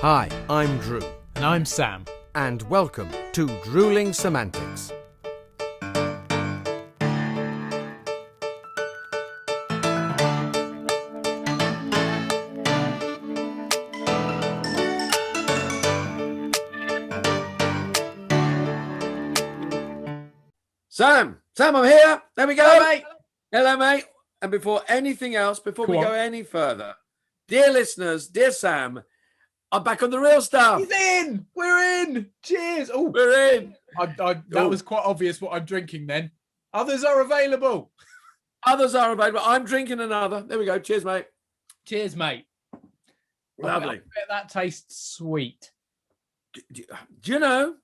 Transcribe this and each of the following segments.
Hi, I'm Drew. And I'm Sam. And welcome to Drewling Samantics. Sam, I'm here. There we go. Hello, mate. Hello, mate. And before anything else, before we go any further, dear listeners, dear Sam, I'm back on the real stuff. He's in. We're in. Cheers. Oh, we're in. That was quite obvious what I'm drinking then. Others are available. Others are available. I'm drinking another. There we go. Cheers, mate. Cheers, mate. Lovely. I bet that tastes sweet. Do you know,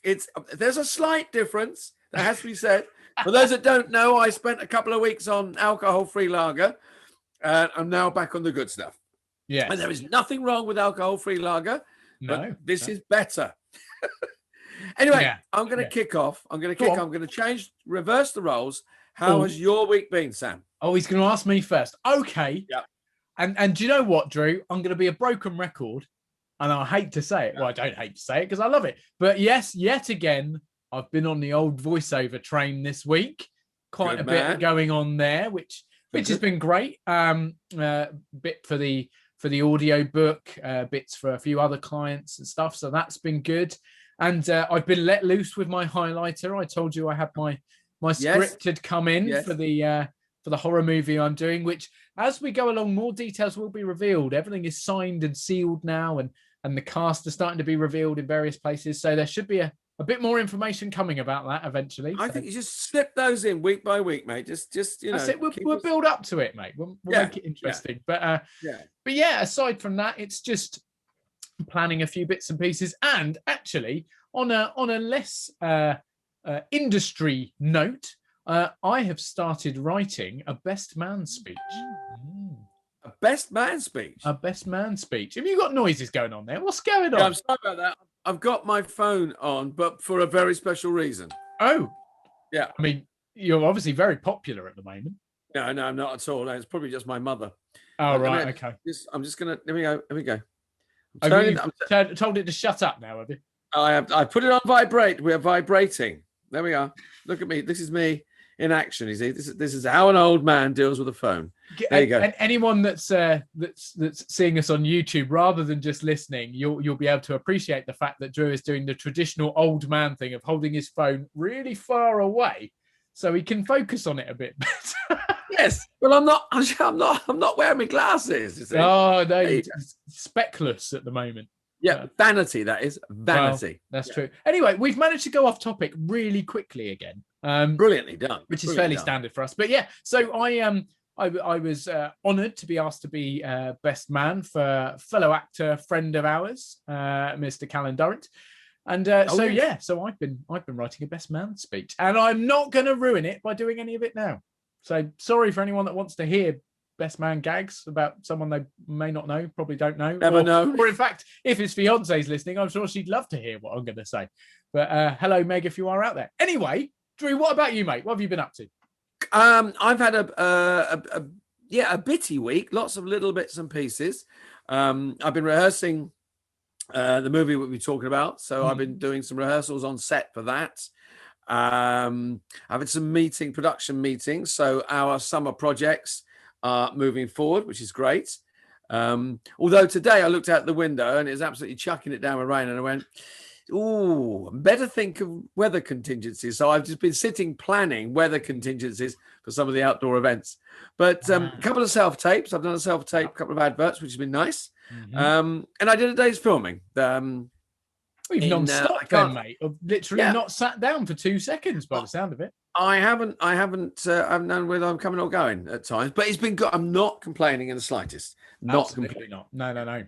there's a slight difference that has to be said. For those that don't know, I spent a couple of weeks on alcohol-free lager, and I'm now back on the good stuff. Yeah. And there is nothing wrong with alcohol-free lager, but this is better. Anyway, I'm going to kick off. I'm going to reverse the roles. How has your week been, Sam? Oh, he's going to ask me first. Okay. Yeah. And do you know what, Drew? I'm going to be a broken record, and I hate to say it. Well, I don't hate to say it because I love it. But yes, yet again, I've been on the old voiceover train this week. Quite a bit going on there, which has been great. Bit for the audio book, bits for a few other clients and stuff. So that's been good. And I've been let loose with my highlighter. I told you I had my script had come in for the horror movie I'm doing, which as we go along, more details will be revealed. Everything is signed and sealed now, and the cast are starting to be revealed in various places. So there should be a bit more information coming about that eventually. I think you just slip those in week by week, mate. Just you know. That's it. We'll build up to it, mate. We'll make it interesting. But aside from that, it's just planning a few bits and pieces. And actually, on a less industry note, I have started writing a best man speech. A best man speech? A best man speech. Have you got noises going on there? What's going on? Yeah, I'm sorry about that. I've got my phone on, but for a very special reason. Oh. Yeah. I mean, you're obviously very popular at the moment. No, not at all. No, it's probably just my mother. Oh, right. Okay. I'm just going to... Here we go. Told it to shut up now, have you? I put it on vibrate. We are vibrating. There we are. Look at me. This is me in action. You see, this is how an old man deals with a phone. There you go. And anyone that's seeing us on YouTube, rather than just listening, you'll be able to appreciate the fact that Drew is doing the traditional old man thing of holding his phone really far away, so he can focus on it a bit better. Yes. Well, I'm not wearing my glasses. You see? Oh no, it's speckless at the moment. Yeah, vanity. That is vanity. Well, that's true. Anyway, we've managed to go off topic really quickly again. Brilliantly done. Which is fairly standard for us. But yeah, so I was honoured to be asked to be best man for fellow actor, friend of ours, Mr. Callan Durrant. And so I've been writing a best man speech, and I'm not going to ruin it by doing any of it now. So sorry for anyone that wants to hear best man gags about someone they may not know, probably don't know. Never know. Or in fact, if his fiance's listening, I'm sure she'd love to hear what I'm going to say. But hello, Meg, if you are out there. Anyway, Drew, what about you, mate? What have you been up to? I've had a bitty week, lots of little bits and pieces. I've been rehearsing the movie we'll be talking about, so I've been doing some rehearsals on set for that. I've had some production meetings, so our summer projects are moving forward, which is great. Although today I looked out the window and it was absolutely chucking it down with rain, and I went, ooh, better think of weather contingencies. So I've just been sitting planning weather contingencies for some of the outdoor events. But a couple of self-tapes. I've done a self-tape, a couple of adverts, which has been nice. And I did a day's filming. We've non-stop then, mate. I've literally not sat down for 2 seconds by the sound of it. I haven't known whether I'm coming or going at times, but it's been good. I'm not complaining in the slightest. Absolutely not. No.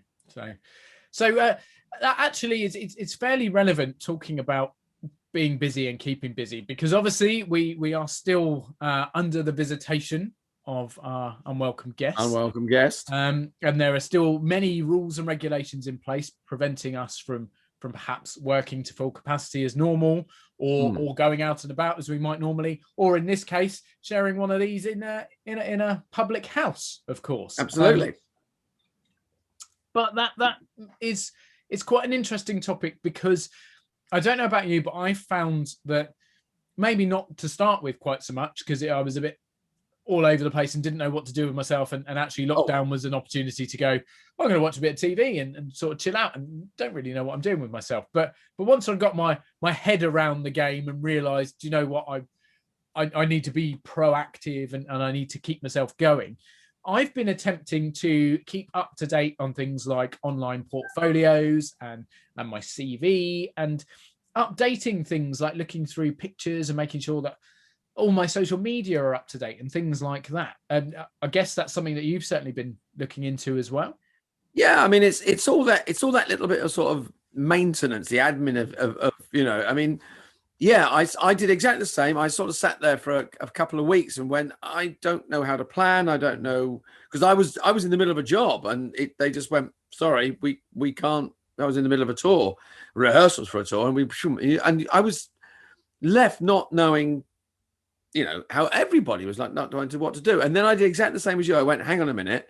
So actually, it's fairly relevant talking about being busy and keeping busy, because obviously we are still under the visitation of our unwelcome guest. And there are still many rules and regulations in place preventing us from perhaps working to full capacity as normal, or going out and about as we might normally, or in this case, sharing one of these in a public house, of course. Absolutely. But that is it's quite an interesting topic, because I don't know about you, but I found that maybe not to start with quite so much, because I was a bit all over the place and didn't know what to do with myself. And actually lockdown was an opportunity to go, I'm going to watch a bit of TV and sort of chill out, and don't really know what I'm doing with myself. But once I got my head around the game and realized, you know what, I need to be proactive and I need to keep myself going. I've been attempting to keep up to date on things like online portfolios and my CV, and updating things like looking through pictures and making sure that all my social media are up to date and things like that. And I guess that's something that you've certainly been looking into as well. Yeah, I mean, it's all that little bit of sort of maintenance, the admin of you know, I mean, yeah, I did exactly the same. I sort of sat there for a couple of weeks and went, I don't know how to plan. I don't know, because I was in the middle of a job, and they just went, sorry, we can't. I was in the middle of a tour, rehearsals for a tour, and I was left not knowing, you know, how everybody was like not knowing what to do. And then I did exactly the same as you. I went, hang on a minute,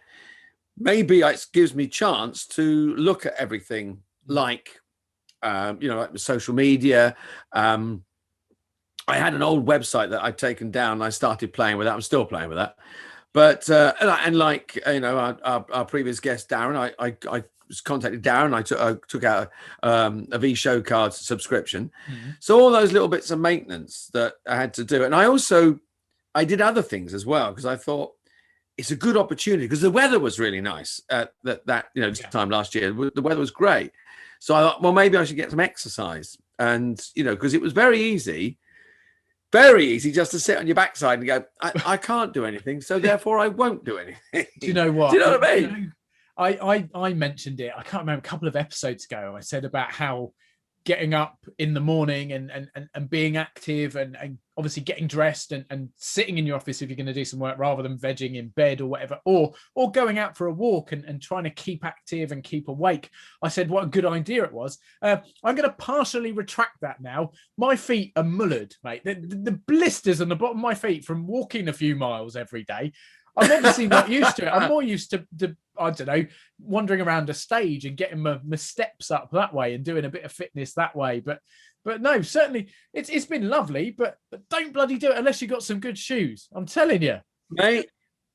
maybe it gives me chance to look at everything, like, you know, like social media. I had an old website that I'd taken down, and I started playing with that. I'm still playing with that. But and like, you know, our previous guest Darren, I was contacted Darren. I took out a V Show card subscription. Mm-hmm. So all those little bits of maintenance that I had to do, and I did other things as well, because I thought it's a good opportunity, because the weather was really nice at that you know, time last year. The weather was great. So I thought, well, maybe I should get some exercise. And, you know, because it was very easy just to sit on your backside and go, I can't do anything, so therefore I won't do anything. Do you know what? Do you know what I mean? You know, I mentioned it, I can't remember, a couple of episodes ago, I said about how getting up in the morning and being active and obviously getting dressed and sitting in your office if you're going to do some work, rather than vegging in bed or whatever, or going out for a walk and trying to keep active and keep awake. I said what a good idea it was. I'm going to partially retract that now. My feet are mullered, mate. The blisters on the bottom of my feet from walking a few miles every day. I'm obviously not used to it. I'm more used to I don't know, wandering around a stage and getting my steps up that way and doing a bit of fitness that way. But no, certainly it's been lovely, but don't bloody do it unless you got some good shoes. I'm telling you. Mate,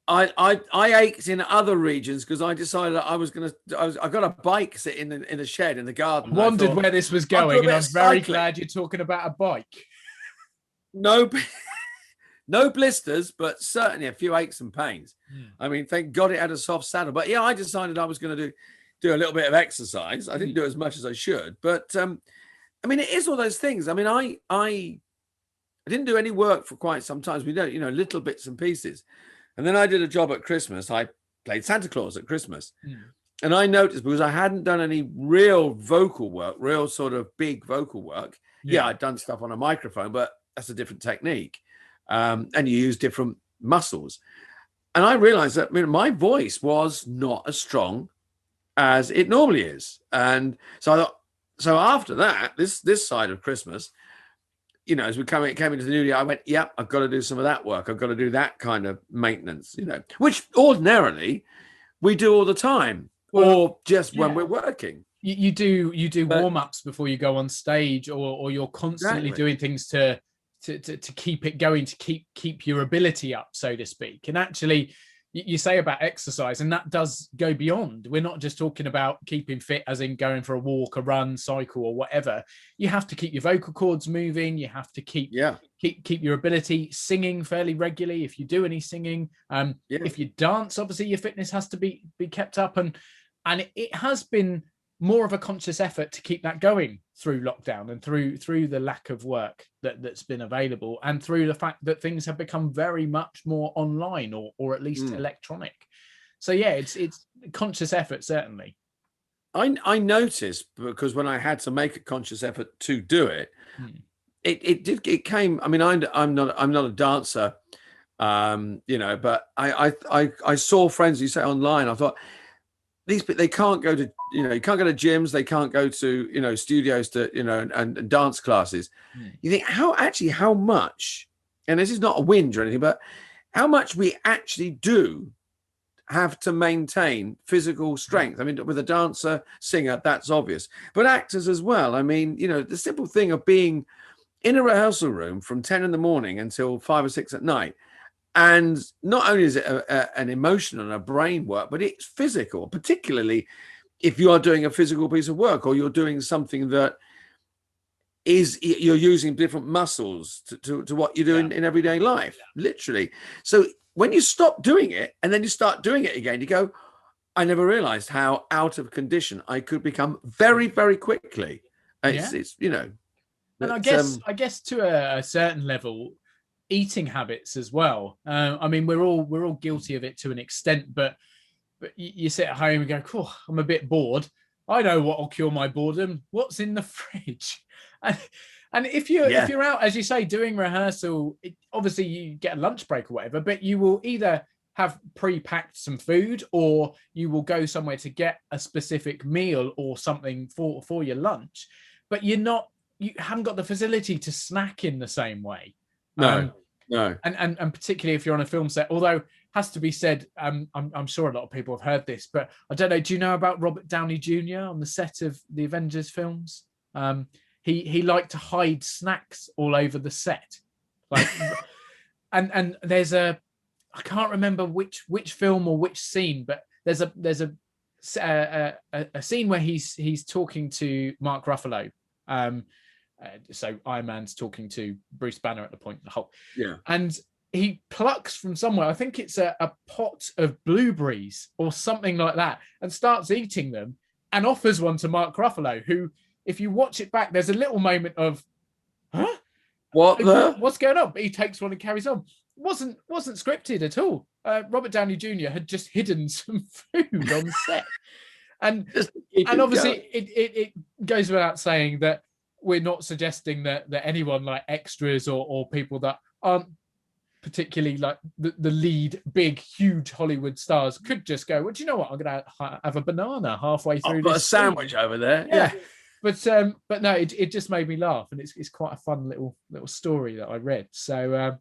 I ached in other regions because I decided I got a bike sitting in the shed in the garden. I wondered where this was going, and I'm very glad you're talking about a bike. No blisters, but certainly a few aches and pains. I mean, thank God it had a soft saddle. But yeah, I decided I was going to do a little bit of exercise. I didn't do as much as I should, but I mean, it is all those things. I mean, I didn't do any work for quite some time. We don't, you know, little bits and pieces. And then I did a job at Christmas. I played Santa Claus at Christmas. And I noticed, because I hadn't done any real vocal work, real sort of big vocal work. Yeah, I'd done stuff on a microphone, but that's a different technique. And you use different muscles. And I realized that, I mean, my voice was not as strong as it normally is. And so I thought, so after that, this side of Christmas, you know, as we came into the new year, I went, yeah, I've got to do some of that work. I've got to do that kind of maintenance, you know, which ordinarily we do all the time, or just when we're working. You do warm-ups before you go on stage, or you're constantly doing things to keep it going, to keep your ability up, so to speak. And actually, you say about exercise, and that does go beyond. We're not just talking about keeping fit as in going for a walk, a run, cycle, or whatever. You have to keep your vocal cords moving. You have to keep your ability, singing fairly regularly if you do any singing. If you dance, obviously your fitness has to be kept up, and it has been more of a conscious effort to keep that going through lockdown and through the lack of work that's been available, and through the fact that things have become very much more online or at least electronic. So yeah, it's conscious effort, certainly. I noticed, because when I had to make a conscious effort to do it, it came. I mean, I'm not a dancer, you know, but I saw friends who say online. I thought, these people, they can't go to, you know, you can't go to gyms, they can't go to, you know, studios to, you know, and dance classes. You think how much, and this is not a whinge or anything, but how much we actually do have to maintain physical strength. I mean, with a dancer, singer, that's obvious, but actors as well. I mean, the simple thing of being in a rehearsal room from 10 in the morning until 5 or 6 at night. And not only is it an emotion and a brain work, but it's physical, particularly if you are doing a physical piece of work or you're doing something that you're using different muscles to what you do in everyday life, literally. So when you stop doing it and then you start doing it again, you go, I never realized how out of condition I could become very, very quickly. It's and I guess to a certain level, eating habits as well. I mean, we're all guilty of it to an extent, but you sit at home and go, cool, I'm a bit bored. I know what will cure my boredom. What's in the fridge? And if you're out, as you say, doing rehearsal, obviously you get a lunch break or whatever, but you will either have pre-packed some food or you will go somewhere to get a specific meal or something for your lunch, but you haven't got the facility to snack in the same way. No. And particularly if you're on a film set, although has to be said, I'm sure a lot of people have heard this, but I don't know. Do you know about Robert Downey Jr. on the set of the Avengers films? He liked to hide snacks all over the set, like, and there's I can't remember which film or which scene, but there's a scene where he's talking to Mark Ruffalo. So Iron Man's talking to Bruce Banner at the point of the Hulk. Yeah. And he plucks from somewhere, I think it's a pot of blueberries or something like that, and starts eating them and offers one to Mark Ruffalo, who, if you watch it back, there's a little moment of, huh? What's going on? But he takes one and carries on. Wasn't scripted at all. Robert Downey Jr. had just hidden some food on set. And obviously it goes without saying that we're not suggesting that anyone like extras or people that aren't particularly like the lead big huge Hollywood stars could just go, well, do you know what, I'm gonna have a banana halfway through. I've got a sandwich over there. Yeah. But no, it just made me laugh, and it's quite a fun little story that I read. So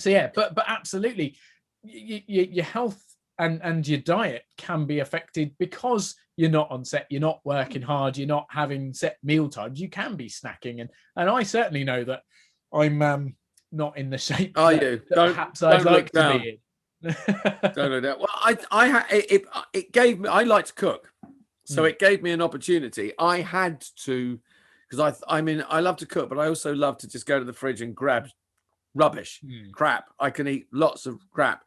yeah, but absolutely, your health and your diet can be affected because you're not on set, you're not working hard, you're not having set meal times. You can be snacking, and I certainly know that I'm not in the shape that perhaps I'd like to be in. Don't look down. Well, it gave me. I like to cook, so it gave me an opportunity. I had to, because I love to cook, but I also love to just go to the fridge and grab rubbish, crap. I can eat lots of crap.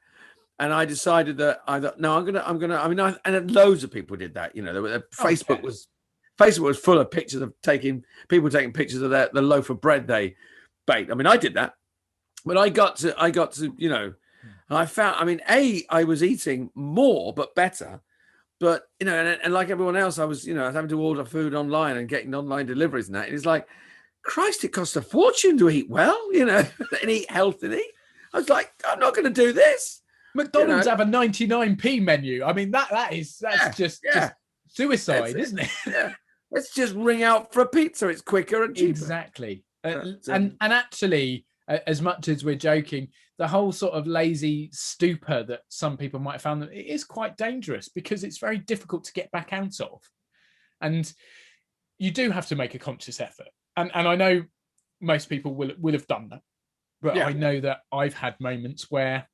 And I decided that I'm gonna. I mean, and loads of people did that. Facebook was full of pictures of people taking pictures of the loaf of bread they baked. I mean, I did that, but I got to, and I found. I mean, I was eating more but better, but and like everyone else, I was having to order food online and getting online deliveries and that. And it's like, Christ, it costs a fortune to eat well, and eat healthily. I was like, I'm not going to do this. McDonald's have a 99p menu. I mean, that's just suicide, isn't it? Yeah. Let's just ring out for a pizza. It's quicker and cheaper. Exactly. And actually, as much as we're joking, the whole sort of lazy stupor that some people might have found, it is quite dangerous because it's very difficult to get back out of. And you do have to make a conscious effort. And I know most people will have done that. But I know that I've had moments where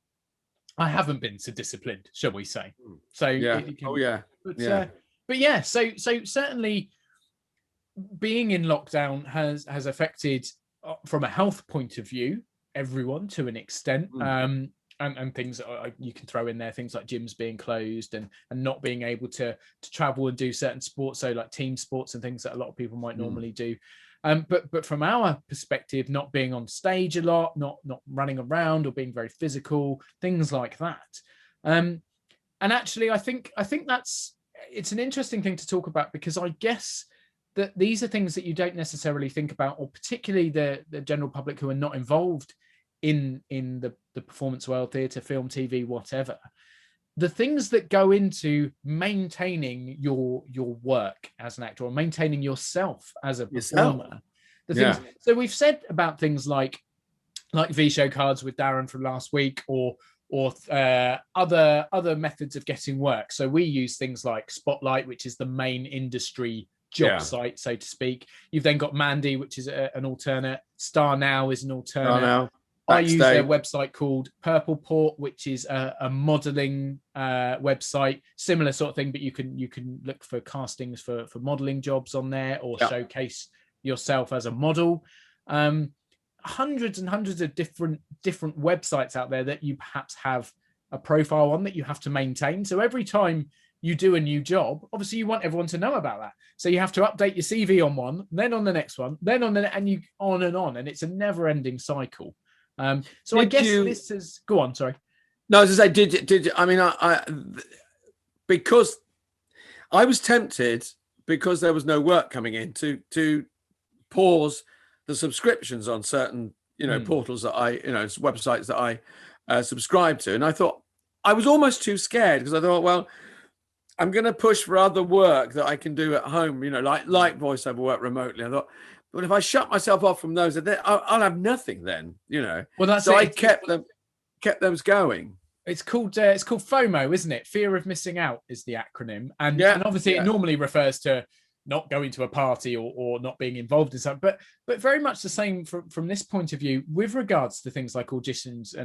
I haven't been so disciplined, shall we say? So so certainly being in lockdown has affected, from a health point of view, everyone to an extent. And things that you can throw in there, things like gyms being closed and not being able to travel and do certain sports, so like team sports and things that a lot of people might normally do. But from our perspective, not being on stage a lot, not running around or being very physical, things like that. And actually, I think it's an interesting thing to talk about, because I guess that these are things that you don't necessarily think about, or particularly the general public who are not involved in the performance world, theatre, film, TV, whatever. The things that go into maintaining your work as an actor, or maintaining yourself as a performer. Things, so we've said about things like V-show cards with Darren from last week, or or other methods of getting work. So we use things like Spotlight, which is the main industry job site, so to speak. You've then got Mandy, which is an alternate. Star Now is an alternate. I use a website called Purple Port, which is a modeling website, similar sort of thing, but you can look for castings for modeling jobs on there, or showcase yourself as a model. Hundreds and hundreds of different websites out there that you perhaps have a profile on that you have to maintain. So every time you do a new job, obviously you want everyone to know about that. So you have to update your CV on one, then on the next one, then on and you on, and it's a never-ending cycle. So I guess this is go on. Sorry. No, as I say, did you, I mean, I because I was tempted, because there was no work coming in, to pause the subscriptions on certain, portals that websites that I subscribe to. And I thought, I was almost too scared, because I thought, well, I'm going to push for other work that I can do at home, like voiceover work remotely. I thought, but if I shut myself off from those, I'll have nothing then, Well, that's so it. I kept those going. It's called FOMO, isn't it? Fear of missing out is the acronym, and obviously it normally refers to not going to a party or not being involved in something, but very much the same from this point of view with regards to things like auditions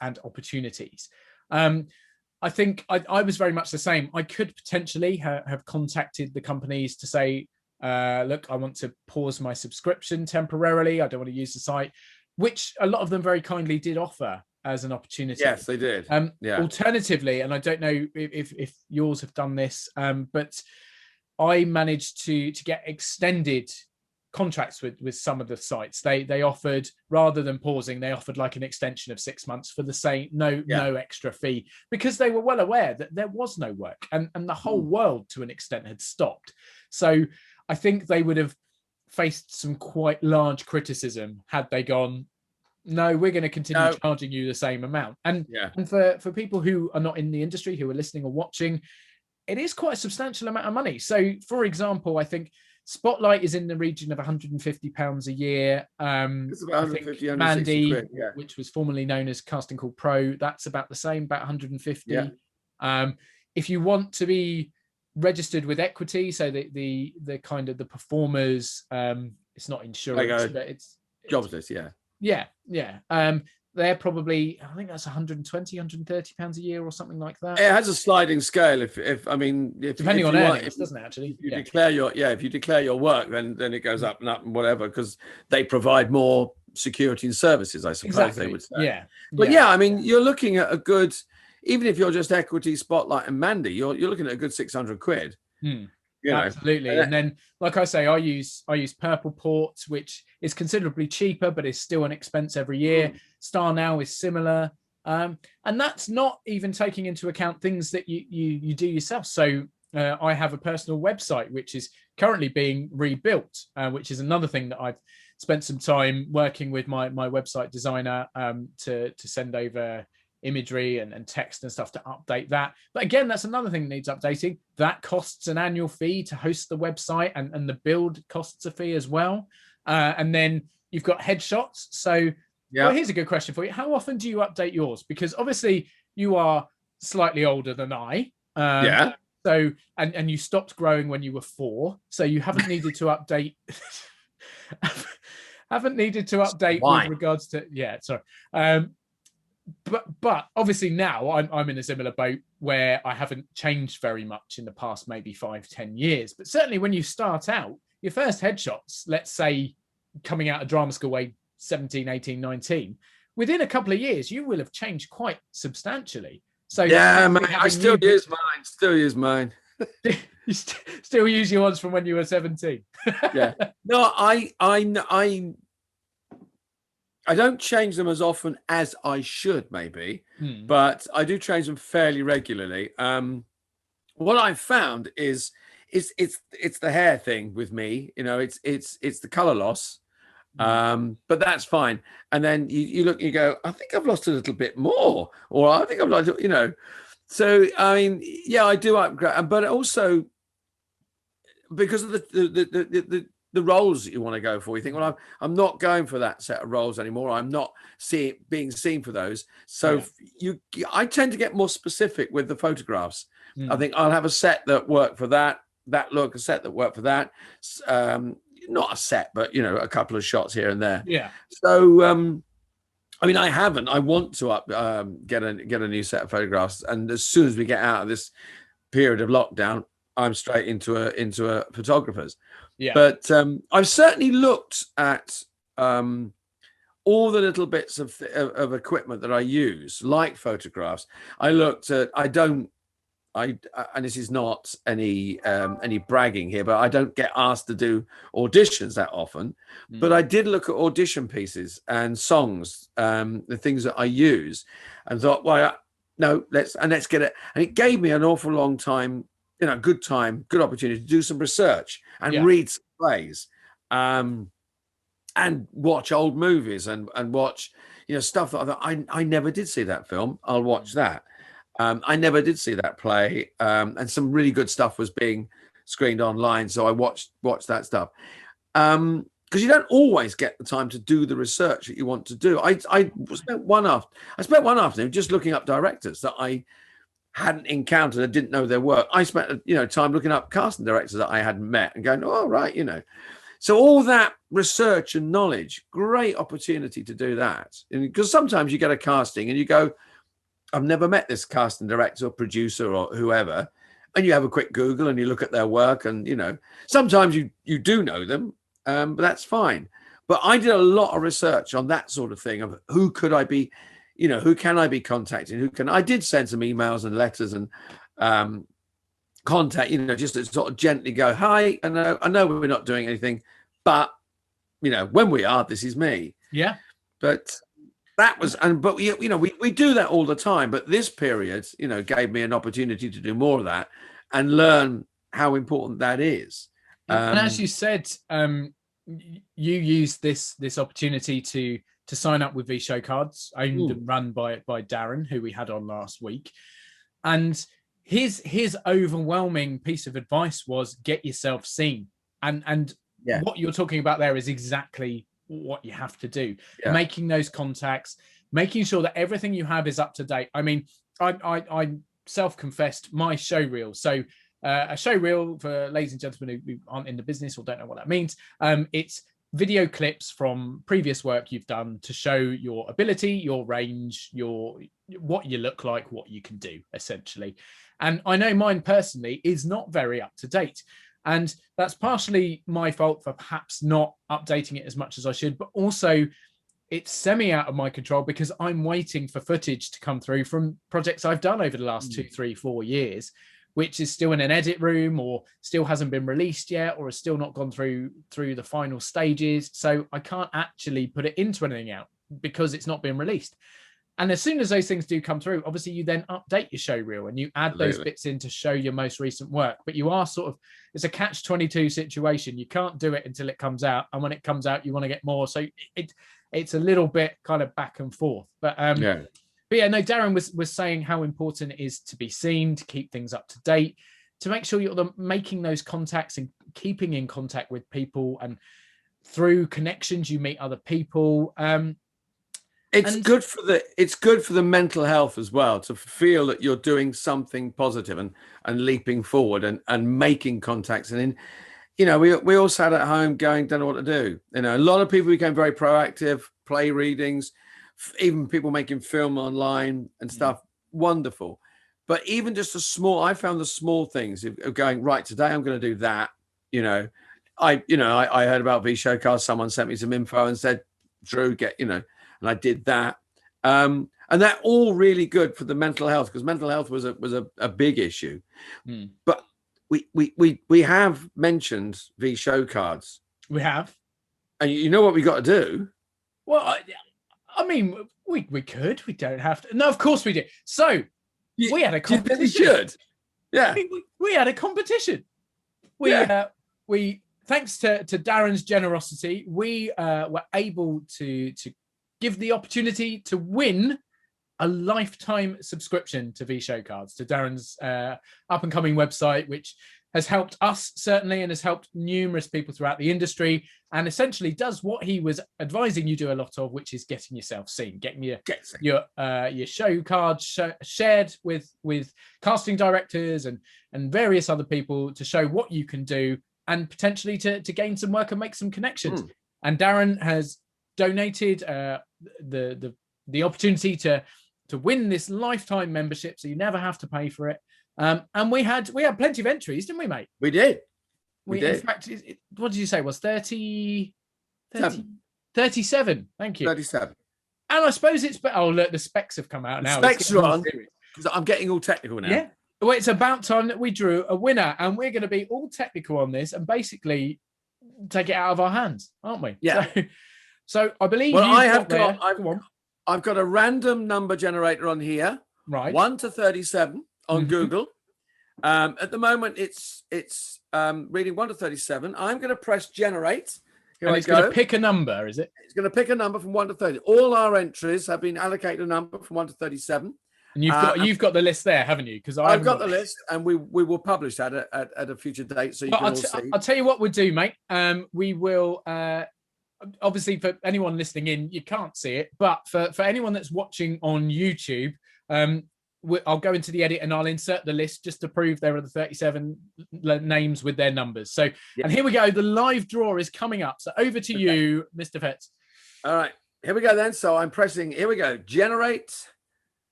and opportunities. I think I was very much the same. I could potentially have contacted the companies to say, look, I want to pause my subscription temporarily. I don't want to use the site, which a lot of them very kindly did offer as an opportunity. Yes, they did. Alternatively, and I don't know if yours have done this, but I managed to get extended contracts with some of the sites. They offered, rather than pausing, they offered like an extension of 6 months for the same no extra fee, because they were well aware that there was no work, and the whole world to an extent had stopped. So I think they would have faced some quite large criticism had they gone, no, we're going to continue charging you the same amount. And for people who are not in the industry, who are listening or watching, it is quite a substantial amount of money. So, for example, I think Spotlight is in the region of £150 a year. It's about 150, Mandy, quid, which was formerly known as Casting Call Pro, that's about the same, about 150. If you want to be registered with equity, so the kind of the performers, it's not insurance, but it's jobs list, they're probably, I think that's 120, 130 pounds a year or something like that. It has a sliding scale. If depending on earnings, doesn't it actually? If you declare your work, then it goes up and whatever, because they provide more security and services, I suppose they would say. But I mean, you're looking at a good, even if you're just equity, Spotlight and Mandy, you're looking at a good 600 quid. Absolutely. And then, like I say, I use Purple Port, which is considerably cheaper, but is still an expense every year. Star Now is similar, and that's not even taking into account things that you do yourself. So I have a personal website which is currently being rebuilt, which is another thing that I've spent some time working with my website designer to send over imagery and text and stuff to update that. But again, that's another thing that needs updating. That costs an annual fee to host the website, and the build costs a fee as well. And then you've got headshots. So well, here's a good question for you. How often do you update yours? Because obviously you are slightly older than I. So, and you stopped growing when you were 4. So you haven't needed to update. With regards to, sorry. But obviously now I'm in a similar boat where I haven't changed very much in the past maybe 5-10 years. But certainly when you start out, your first headshots, let's say coming out of drama school age 17, 18, 19, within a couple of years, you will have changed quite substantially. So I still use mine. You still use your ones from when you were 17. No, I don't change them as often as I should, maybe, but I do change them fairly regularly. What I've found is it's the hair thing with me. It's the color loss, but that's fine. And then you look, and you go, I think I've lost a little bit more, or I think I've lost, So I mean, I do upgrade, but also because of the the roles that you want to go for. You think, well, I'm not going for that set of roles anymore. I'm not being seen for those. So I tend to get more specific with the photographs. I think I'll have a set that work for that look, a set that work for that. Not a set, but a couple of shots here and there. Yeah. So I mean, I want to get a new set of photographs, and as soon as we get out of this period of lockdown, I'm straight into a photographer's. Yeah. But I've certainly looked at all the little bits of equipment that I use, like photographs. I looked at. And this is not any bragging here, but I don't get asked to do auditions that often. But I did look at audition pieces and songs, the things that I use, and thought, well, no, let's get it. And it gave me an awful long time, good opportunity to do some research and read some plays, and watch old movies and watch, stuff that I thought I never did see that film. I'll watch that. I never did see that play, and some really good stuff was being screened online, so I watched that stuff. Because you don't always get the time to do the research that you want to do. I spent one afternoon just looking up directors that I hadn't encountered, I didn't know their work. I spent time looking up casting directors that I hadn't met and going, oh right, So all that research and knowledge, great opportunity to do that. Because sometimes you get a casting and you go, I've never met this casting director or producer or whoever, and you have a quick Google and you look at their work, and sometimes you do know them, but that's fine. But I did a lot of research on that sort of thing of who could I be, who can I be contacting, I did send some emails and letters and contact, just to sort of gently go, hi, I know we're not doing anything, but when we are, this is me. Yeah. But that was, but we do that all the time. But this period, gave me an opportunity to do more of that and learn how important that is. And as you said, you used this opportunity to sign up with V Show Cards, owned and run by Darren, who we had on last week. And his overwhelming piece of advice was get yourself seen. And what you're talking about there is exactly what you have to do. Making those contacts, making sure that everything you have is up to date. I mean, I self-confessed my show reel. So a show reel, for ladies and gentlemen who aren't in the business or don't know what that means, it's video clips from previous work you've done to show your ability, your range, what you look like, what you can do, essentially. And I know mine personally is not very up to date. And that's partially my fault for perhaps not updating it as much as I should, but also it's semi out of my control because I'm waiting for footage to come through from projects I've done over the last 2, 3, 4 years, which is still in an edit room or still hasn't been released yet or has still not gone through the final stages. So I can't actually put it into anything out because it's not been released. And as soon as those things do come through, obviously you then update your show reel and you add those bits in to show your most recent work. But you are sort of, it's a catch-22 situation. You can't do it until it comes out. And when it comes out, you want to get more. So it's a little bit kind of back and forth. But no, Darren was saying how important it is to be seen, to keep things up to date, to make sure you're making those contacts and keeping in contact with people. And through connections, you meet other people. It's good for the mental health as well, to feel that you're doing something positive and leaping forward and making contacts. And we all sat at home going, don't know what to do. A lot of people became very proactive, play readings, even people making film online and stuff. Wonderful. But even just I found the small things of going, right, today I'm going to do that. I heard about V Show Cards. Someone sent me some info and said, Drew, and I did that. And that all really good for the mental health, because mental health was a big issue. But we have mentioned V Show Cards. We have. And you know what we got to do? Well, I mean, we could. We don't have to. No, of course we do. So we had a competition. We should. Yeah. We had a competition. We thanks to Darren's generosity, we were able to give the opportunity to win a lifetime subscription to V Show Cards, to Darren's up and coming website, which has helped us certainly, and has helped numerous people throughout the industry, and essentially does what he was advising you do a lot of, which is getting yourself seen, getting your show cards shared with casting directors and various other people to show what you can do, and potentially to gain some work and make some connections. And Darren has donated the opportunity to win this lifetime membership, so you never have to pay for it. And we had plenty of entries, didn't we, mate? We did. In fact, what did you say? It was 37. Thank you. 37. And I suppose it's oh look, the specs have come out now. Specs are on, because I'm getting all technical now. Yeah. Well, it's about time that we drew a winner, and we're going to be all technical on this and basically take it out of our hands, aren't we? Yeah. So I believe. Well, I've got a random number generator on here. Right. 1 to 37 on Google. At the moment, it's reading 1 to 37. I'm going to press generate. Here and I it's go. going to pick a number, is it? It's going to pick a number from 1 to 30. All our entries have been allocated a number from 1 to 37. And you've got the list there, haven't you? Because I've got the list, and we will publish that at a future date, so you can all see. I'll tell you what we'll do, mate. We will obviously, for anyone listening in, you can't see it, but for anyone that's watching on YouTube, I'll go into the edit and I'll insert the list just to prove there are the 37 names with their numbers. So, And here we go. The live draw is coming up. So over to you, Mr. Fetz. All right, here we go then. So I'm pressing, here we go, generate.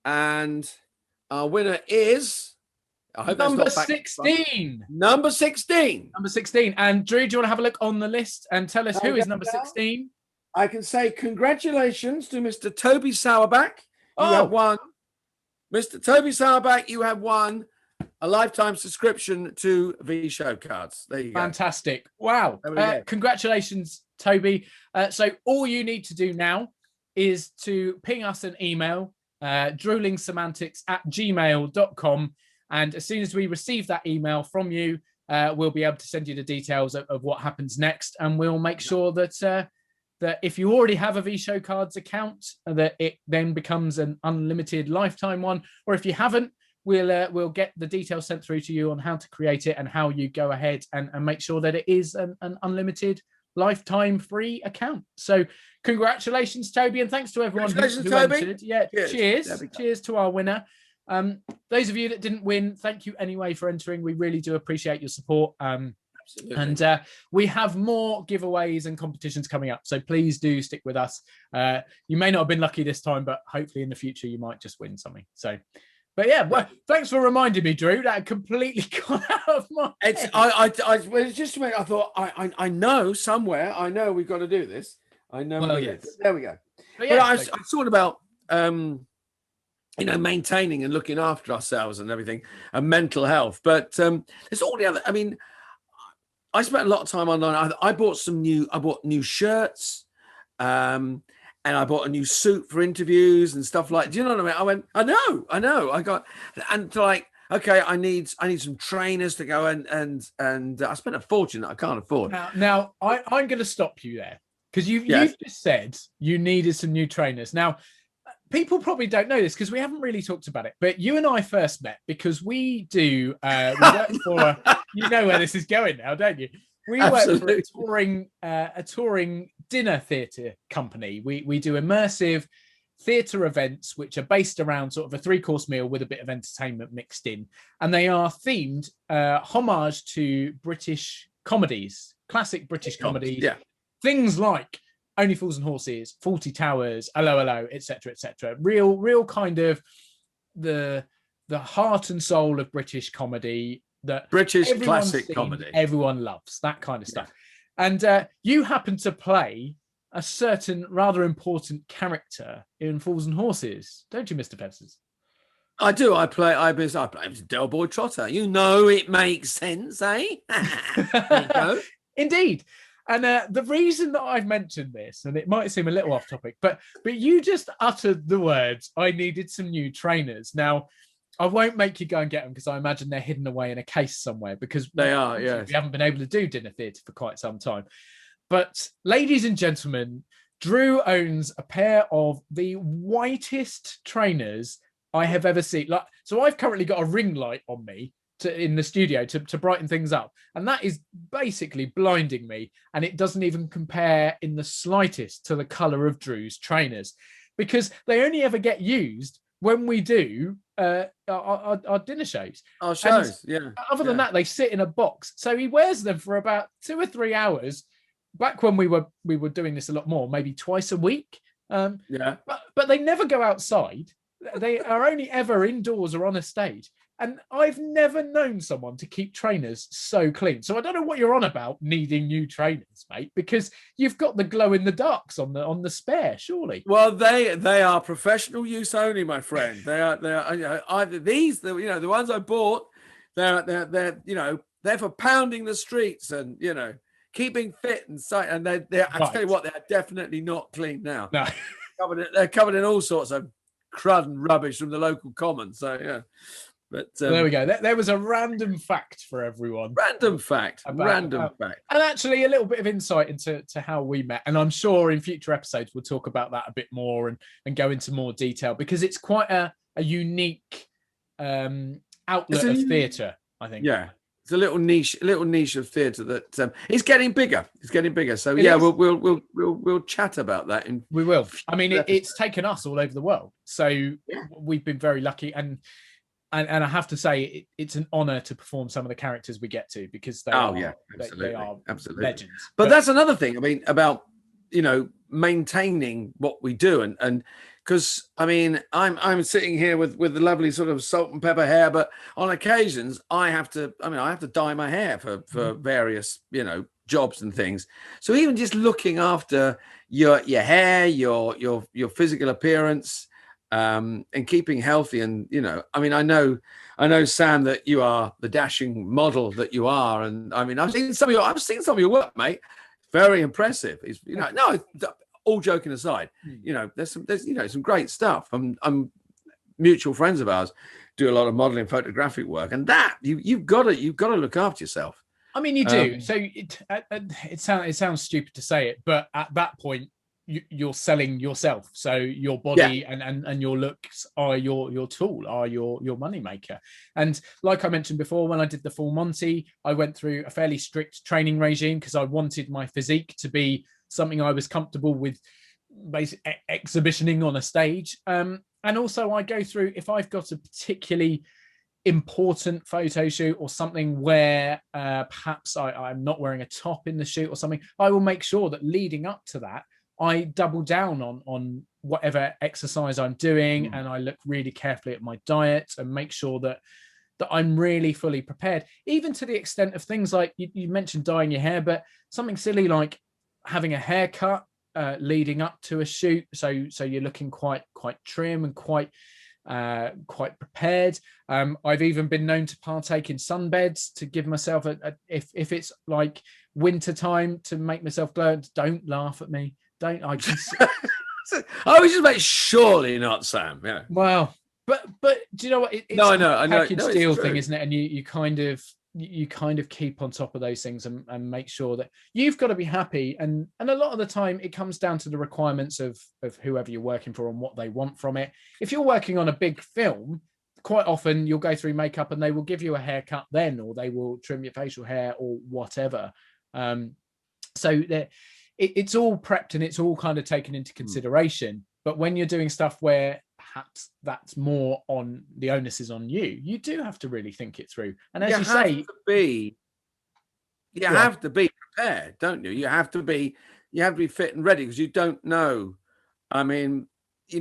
And our winner is, I hope number 16. Number 16. Number 16. And Drew, do you want to have a look on the list and tell us who is number 16? I can say congratulations to Mr. Toby Sauerback. You have won. Mr. Toby Sauerback, you have won a lifetime subscription to V Show Cards. There you go. Fantastic. Wow. Congratulations, Toby. So all you need to do now is to ping us an email, drewlingsamantics@gmail.com. And as soon as we receive that email from you, we'll be able to send you the details of what happens next. And we'll make sure that that if you already have a V-Show Cards account, that it then becomes an unlimited lifetime one. Or if you haven't, we'll get the details sent through to you on how to create it and how you go ahead and make sure that it is an unlimited lifetime free account. So congratulations, Toby, and thanks to everyone who entered. Yeah, cheers to our winner. Those of you that didn't win, thank you anyway for entering. We really do appreciate your support. Absolutely. And we have more giveaways and competitions coming up, so please do stick with us. You may not have been lucky this time, but hopefully in the future you might just win something. So, but yeah, well, thanks for reminding me, Drew. That completely gone out of my head. It's just a minute. I thought I know somewhere. I know we've got to do this. I know. Well, yes. There we go. But yeah, I thought about maintaining and looking after ourselves and everything, and mental health. But there's all the other. I mean, I spent a lot of time online. I bought new shirts, and I bought a new suit for interviews and stuff like. Do you know what I mean? I went, I know. I got, and like, okay, I need some trainers to go and I spent a fortune that I can't afford. Now I'm going to stop you there, because you've just said you needed some new trainers. Now, people probably don't know this because we haven't really talked about it, but you and I first met because we work for, you know where this is going now, don't you? We Absolutely. Work for a touring dinner theatre company. We do immersive theatre events, which are based around sort of a 3-course meal with a bit of entertainment mixed in. And they are themed homage to British comedies, classic British comedies. Yeah. Things like Only Fools and Horses, Fawlty Towers, Hello, Hello, etc., etc. Real kind of the heart and soul of British comedy, that British classic comedy everyone loves, that kind of stuff. And you happen to play a certain rather important character in Fools and Horses, don't you, Mr. Peppers? I do. I play Del Boy Trotter. You know, it makes sense, eh? There you go. Indeed. And the reason that I've mentioned this, and it might seem a little off topic, but you just uttered the words, I needed some new trainers. Now, I won't make you go and get them because I imagine they're hidden away in a case somewhere, because they are, yes. We haven't been able to do dinner theatre for quite some time. But ladies and gentlemen, Drew owns a pair of the whitest trainers I have ever seen. So I've currently got a ring light on me, in the studio to brighten things up, and that is basically blinding me. And it doesn't even compare in the slightest to the color of Drew's trainers, because they only ever get used when we do our dinner shows. Our shows, yeah. Other than that, they sit in a box. So he wears them for about 2 or 3 hours. Back when we were doing this a lot more, maybe twice a week. But they never go outside. They are only ever indoors or on a stage. And I've never known someone to keep trainers so clean. So I don't know what you're on about needing new trainers, mate, because you've got the glow in the darks on the spare, surely. Well, they are professional use only, my friend. They are either these, the ones I bought, they're they're for pounding the streets and keeping fit and they're I tell you what, they're definitely not clean now. No. They're covered in all sorts of crud and rubbish from the local common. So yeah. But there we go. There was a random fact for everyone. Random fact. And actually a little bit of insight into how we met. And I'm sure in future episodes we'll talk about that a bit more and go into more detail, because it's quite a unique outlet of theatre, I think. Yeah. It's a little niche of theatre that it's getting bigger. It's getting bigger. So we'll chat about that. We will. I mean, it's taken us all over the world. So we've been very lucky, and I have to say it's an honor to perform some of the characters we get to, because they are legends. But that's another thing. I mean, about maintaining what we do, and because I mean I'm sitting here with the lovely sort of salt and pepper hair, but on occasions I have to dye my hair for various jobs and things. So even just looking after your hair, your physical appearance, and keeping healthy, and I mean I know Sam, that you are the dashing model that you are, and I mean I've seen some of your work, mate. Very impressive. It's all joking aside, there's some great stuff. I'm mutual friends of ours do a lot of modeling, photographic work, and that you've got to look after yourself. I mean, you do. So it sounds stupid to say it, but at that point you're selling yourself. So your body and your looks are your tool, are your money maker. And like I mentioned before, when I did the full Monty, I went through a fairly strict training regime because I wanted my physique to be something I was comfortable with basically exhibitioning on a stage. And also I go through, if I've got a particularly important photo shoot or something where perhaps I'm not wearing a top in the shoot or something, I will make sure that leading up to that, I double down on whatever exercise I'm doing, and I look really carefully at my diet and make sure that I'm really fully prepared, even to the extent of things like you mentioned dyeing your hair, but something silly like having a haircut leading up to a shoot, so you're looking quite trim and quite prepared. I've even been known to partake in sunbeds to give myself if it's like winter time, to make myself glow. Don't laugh at me. I was just like, surely not, Sam. Yeah. Well, but do you know what? It's I know. Package deal thing, isn't it? And you kind of keep on top of those things and make sure that you've got to be happy. And a lot of the time it comes down to the requirements of whoever you're working for and what they want from it. If you're working on a big film, quite often you'll go through makeup and they will give you a haircut then, or they will trim your facial hair or whatever. So it's all prepped and it's all kind of taken into consideration. But when you're doing stuff where perhaps that's more on the onus is on you, you do have to really think it through. And as you say, you have to be prepared, don't you? You have to be fit and ready, because you don't know. I mean, you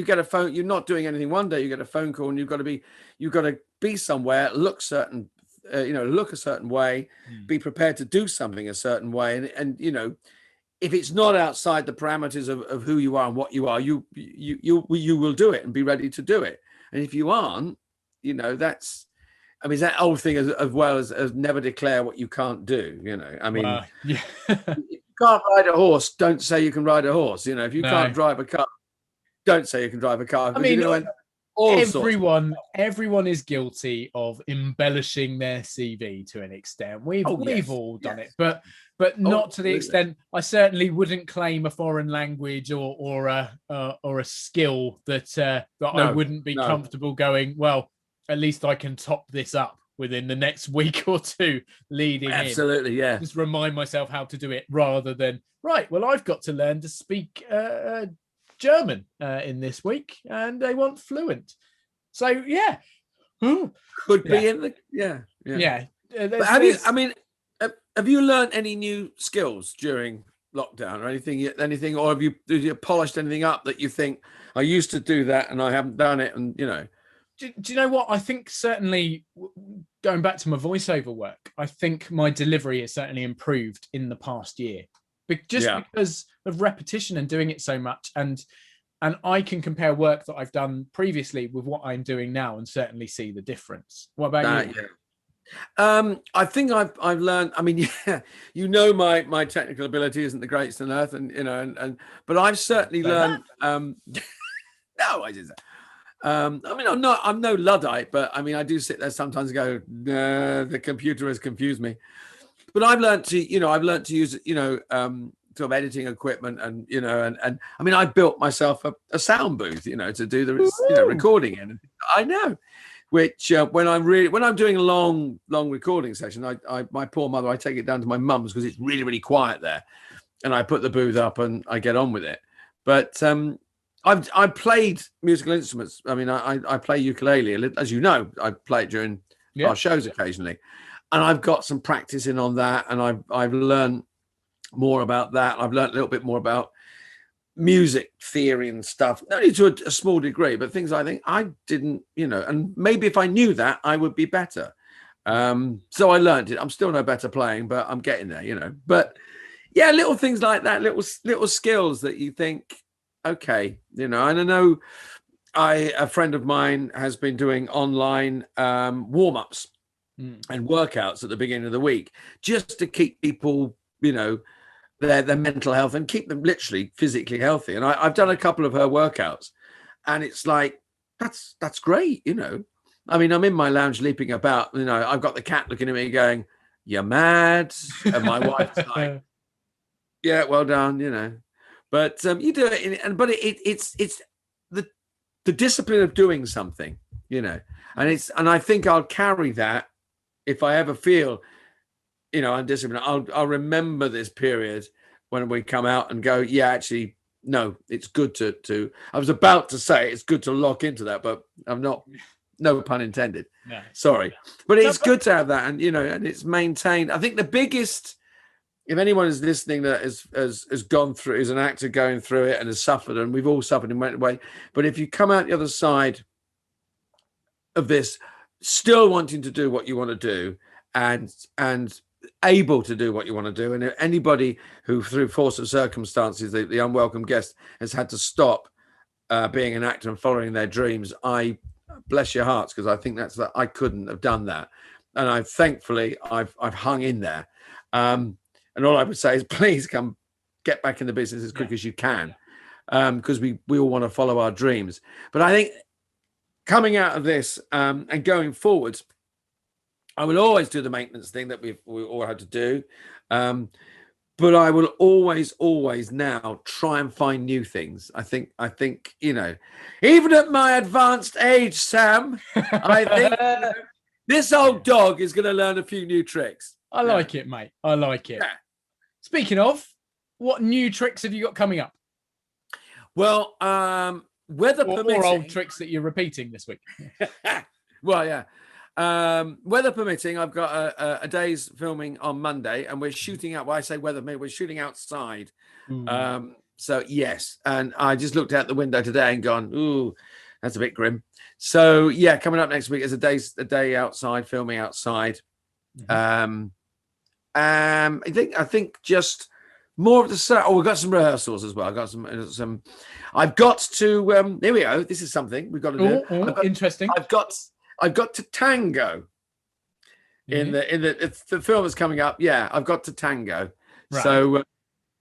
get a phone, you're not doing anything one day, you get a phone call and you've got to be somewhere, look a certain way, be prepared to do something a certain way. And if it's not outside the parameters of who you are and what you are, you will do it and be ready to do it. And if you aren't, that's, I mean, that old thing as well as never declare what you can't do. I mean, if you can't ride a horse, don't say you can ride a horse. If you can't drive a car, don't say you can drive a car. I mean, everyone is guilty of embellishing their CV to an extent. We've all done it, but not to the extent. I certainly wouldn't claim a foreign language or a skill that I wouldn't be comfortable going, well, at least I can top this up within the next week or two leading in. Absolutely, yeah. Just remind myself how to do it rather than, right, well, I've got to learn to speak German in this week, and they want fluent. So, yeah. Could be in the, yeah. But have you learned any new skills during lockdown or anything, or have you polished anything up that you think, I used to do that and I haven't done it, and Do you know what? I think certainly going back to my voiceover work, I think my delivery has certainly improved in the past year, because of repetition and doing it so much. And I can compare work that I've done previously with what I'm doing now and certainly see the difference. What about you? Yeah. I think I've learned. I mean, my technical ability isn't the greatest on earth, and but I've certainly learned. No, I didn't. I mean, I'm no Luddite, but I mean, I do sit there sometimes and go, the computer has confused me. But I've learned to use, sort of editing equipment, and and I mean, I built myself a sound booth, to do the recording in. I know, which when I'm doing a long recording session, my poor mother, I take it down to my mum's because it's really, really quiet there, and I put the booth up and I get on with it. But I've played musical instruments. I mean, I play ukulele, as you know. I play it during our shows occasionally, and I've got some practice in on that, and I've learned more about that. I've learned a little bit more about music theory and stuff, not only to a small degree, but things I think I didn't, and maybe if I knew that, I would be better. So I learned it. I'm still no better playing, but I'm getting there, But yeah, little things like that, little skills that you think, okay, and I know a friend of mine has been doing online warm-ups and workouts at the beginning of the week, just to keep people, their mental health and keep them literally physically healthy. And I've done a couple of her workouts, and it's like, that's great. I mean, I'm in my lounge leaping about, I've got the cat looking at me going, you're mad. And my wife's like, yeah, well done, But you do it, but it's the discipline of doing something, and I think I'll carry that if I ever feel, undisciplined. I'll remember this period when we come out and go, yeah, actually, no, it's good to. I was about to say it's good to lock into that, but I'm not. No pun intended. No. Sorry, but it's good to have that, and and it's maintained. I think the biggest. If anyone is listening that has gone through, is an actor going through it and has suffered, and we've all suffered in a way, but if you come out the other side of this, still wanting to do what you want to do and able to do what you want to do, and anybody who through force of circumstances, the unwelcome guest, has had to stop being an actor and following their dreams, I bless your hearts, because I think I couldn't have done that, and thankfully I've hung in there. And all I would say is, please come get back in the business as quick as you can, because we all want to follow our dreams. But I think coming out of this and going forwards, I will always do the maintenance thing that we all had to do. But I will always now try and find new things. I think even at my advanced age, Sam, I think this old dog is going to learn a few new tricks. I like it, mate. I like it. Yeah. Speaking of, what new tricks have you got coming up? Well, weather permitting. Or old tricks that you're repeating this week. Well, yeah. Weather permitting, I've got a day's filming on Monday, and we're shooting out. Well, I say weather permitting, we're shooting outside. So yes, and I just looked out the window today and gone, ooh, that's a bit grim. So yeah, coming up next week is a day outside, filming outside. I think just more of the set. Oh, we've got some rehearsals as well. I've got some. I've got to. Here we go. This is something we've got to do. Interesting. I've got to tango. In the film is coming up. Yeah, I've got to tango. Right. So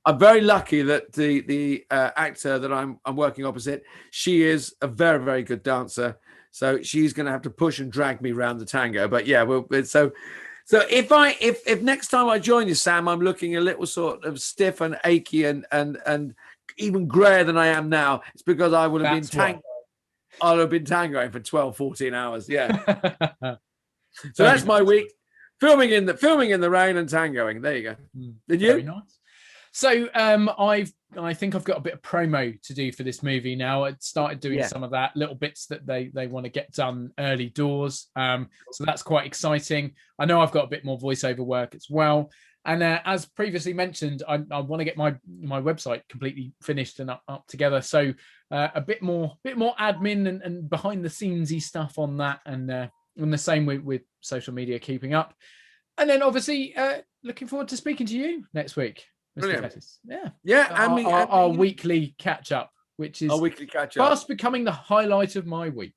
I'm very lucky that the actor that I'm working opposite, she is a very, very good dancer. So she's going to have to push and drag me around the tango. But yeah, So if next time I join you, Sam, I'm looking a little sort of stiff and achy and even grayer than I am now, it's because I would have been tangoing for 12, 14 hours. Yeah. So that's my week. Filming in the rain and tangoing. There you go. Did you? Very nice. So I think I've got a bit of promo to do for this movie now. I started doing some of that, little bits that they want to get done early doors. So that's quite exciting. I know I've got a bit more voiceover work as well. And as previously mentioned, I want to get my website completely finished and up together. So a bit more admin and behind the scenesy stuff on that, and the same with social media keeping up. And then obviously looking forward to speaking to you next week, Mr. Pettis. Yeah. Our weekly catch up, which is our weekly catch up, fast becoming the highlight of my week.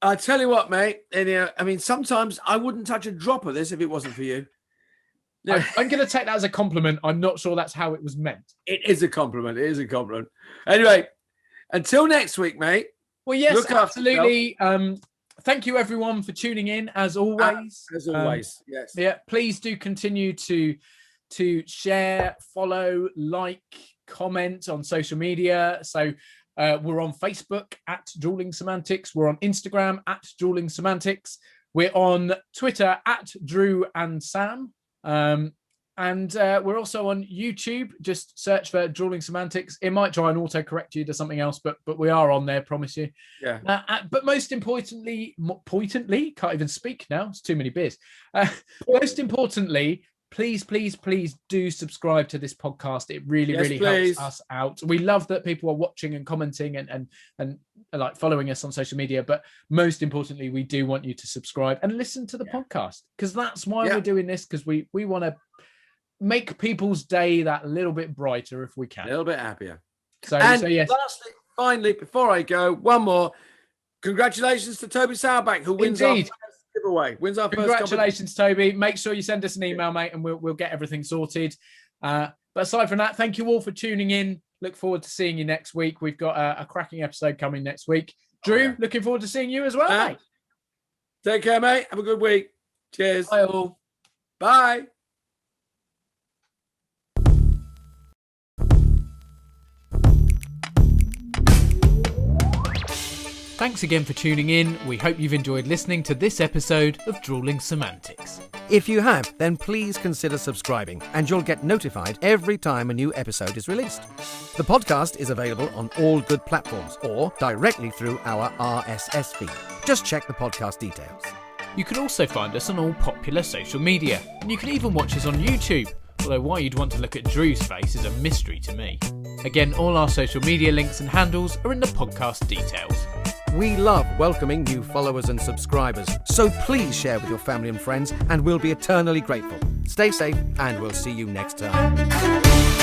I tell you what, mate. And, I mean, sometimes I wouldn't touch a drop of this if it wasn't for you. Yeah. I'm going to take that as a compliment. I'm not sure that's how it was meant. It is a compliment. Anyway, until next week, mate. Well, yes, absolutely. Thank you, everyone, for tuning in, as always. Yes. Yeah, please do continue to share, follow, like, comment on social media. So we're on Facebook at Drewling Samantics. We're on Instagram at Drewling Samantics. We're on Twitter at Drew and Sam. And we're also on YouTube. Just search for Drewling Samantics. It might try and auto-correct you to something else, but we are on there, promise you. Yeah. But most importantly, can't even speak now. It's too many beers. Most importantly, please do subscribe to this podcast. It really helps us out. We love that people are watching and commenting and like following us on social media. But most importantly, we do want you to subscribe and listen to the podcast, because that's why we're doing this, because we want to make people's day that little bit brighter if we can. A little bit happier. So yes. Lastly, finally, before I go, one more. Congratulations to Toby Sauerback, who wins our first giveaway. Congratulations, Toby. Make sure you send us an email, mate, and we'll get everything sorted. But aside from that, thank you all for tuning in. Look forward to seeing you next week. We've got a cracking episode coming next week. Drew, looking forward to seeing you as well, mate. Take care, mate. Have a good week. Cheers. Bye all. Bye. Thanks again for tuning in. We hope you've enjoyed listening to this episode of Drewling Samantics. If you have, then please consider subscribing, and you'll get notified every time a new episode is released. The podcast is available on all good platforms or directly through our RSS feed. Just check the podcast details. You can also find us on all popular social media, and you can even watch us on YouTube, although why you'd want to look at Drew's face is a mystery to me. Again, all our social media links and handles are in the podcast details. We love welcoming new followers and subscribers, so please share with your family and friends, and we'll be eternally grateful. Stay safe, and we'll see you next time.